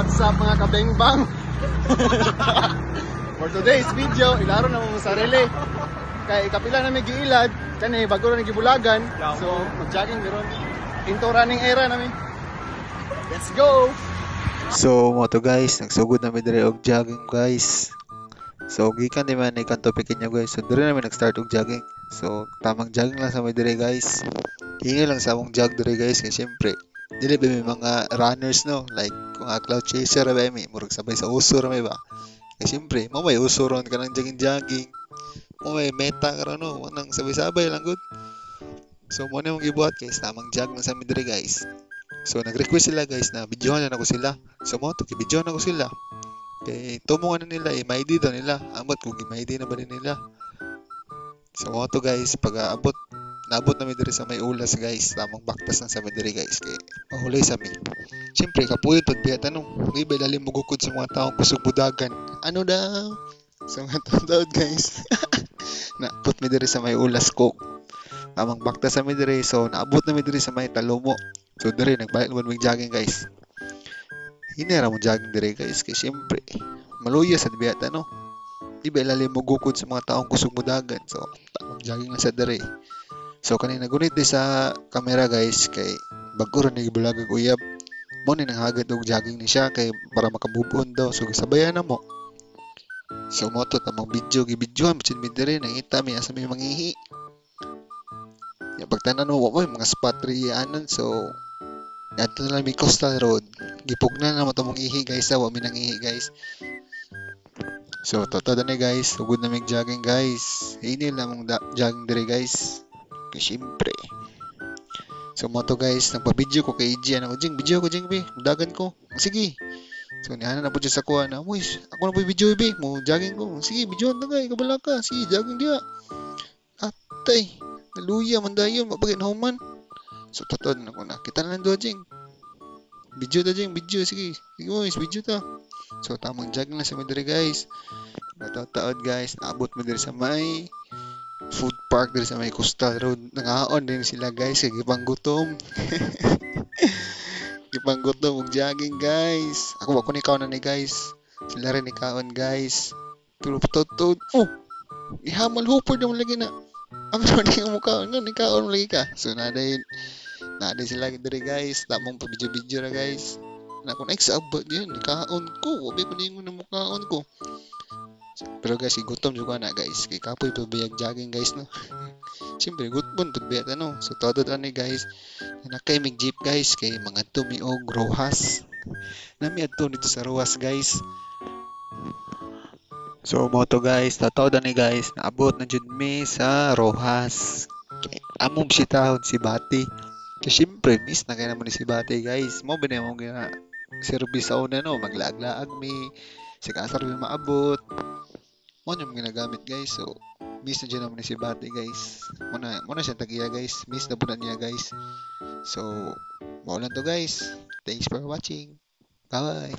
What's up mga kabengbang? For today's video, ilaro na mo sarili. Kay kapila na may giilad, kani bago na gibulagan. So mag-jogging meron. Into running era namin. Let's go. So mo to guys, nagsugod na mi dire og jogging guys. So gikan di man ikan topic niya guys. So dire na mi nag-start og jogging. So tamang jogging lang sa mi dire guys. Hingi lang sa among jog dire guys kay syempre dili ba may mga runners no, like kung cloud chaser ba may murag sabay sa uso ra may ba. Kay syempre mo may uso ron ka nang jogging. Mo may meta ka no, nang sabay-sabay lang gud. So mo na mong gibuhat guys, tamang jog lang sa mi dire guys. So nag-request sila guys na videohan na ako sila. So mo to videohan ako sila. Kay tumungan na nila may ID daw nila. Amot kung may ID na ba nila. So mo to guys, pag abot naabot na mi diri sa may ulas guys, tamang baktas lang sa mi diri guys kay mahulay sa mi. Siyempre kapuyo to biya tanong, di ba lalim mugukod sa mga taong kusog budagan. Ano daw? So mga taon guys. Naabot mi diri sa may ulas ko. Tamang baktas sa mi diri, so naabot na mi diri sa may Talomo. So diri nagbalik naman mig jogging guys. Hinera mo jogging diri guys kay siyempre maluya sa biya no. Di ba lalim mugukod sa mga taong kusog budagan. So tamang jogging lang sa diri. So kanina gunit di sa camera guys kay bago ron nagibulagag uyab. Mo ni nanghagad og jogging ni siya kay para makamove on daw. So gisabayan na mo. So mo to tamang video gibidyohan mo mi diri nangita mi asa may mangihi. Ya pagtanan mo wa mga spot rianan so adto na lang mi Coastal Road. Gipugna na mo tamong ihi guys wa mi nangihi guys. So totoo na guys, sugod na mig jogging guys. Ini lang mong jogging diri guys. Siyempre. So mo to guys, nagpa-video ko kay EJ ano, Jing, video ko Jing be, dagan ko. Sige. So niana na po siya sa kuha na, "Mois, ako na po video be, mo jogging ko." Sige, videoan na kay kabala ka. Sige, jogging dia. Atay, naluya man dayon, mapagin human. So totoo na ko na. Kita na lang do Jing. Video ta Jing, video sige. Sige Mois, video ta. So tamang jogging na sa midiri guys. Natataod guys, naabot mo diri sa may food park diri sa may Coastal Road. Nangaon din sila guys kay gipanggutom. Gipanggutom og jogging guys. Ako ni kaon na ni guys. Sila rin ni kaon guys. Pero patod. Oh. Ihamal hupod mo lagi na. Ang ni mo kaon no, ni kaon lagi ka. So naday sila diri guys. Tamong pa video ra guys. Na ko next abot yun, ni kaon ko. Obi ko ningon na mo kaon ko. Pero guys, gutom juga na guys. Kay kapoy pa bayag jogging guys no. Siyempre gutom to biya no. So todo ani guys. Nakay mig jeep guys kay mga tumiog Rojas. Nami adto dito sa Rojas guys. So moto guys, totoo ni guys, naabot na jud mi sa Rojas. Kay among bisitahon si Bati. Kay siyempre miss na kay naman ni si Bati guys. Mo ba mo gina service sa una no, maglaag-laag mi. Si kasar mi maabot. Mo yung ginagamit guys. So miss na dyan naman ni si Bati guys. Muna siya tagiya guys. Miss na po na niya guys. So maulan to guys. Thanks for watching. Bye bye.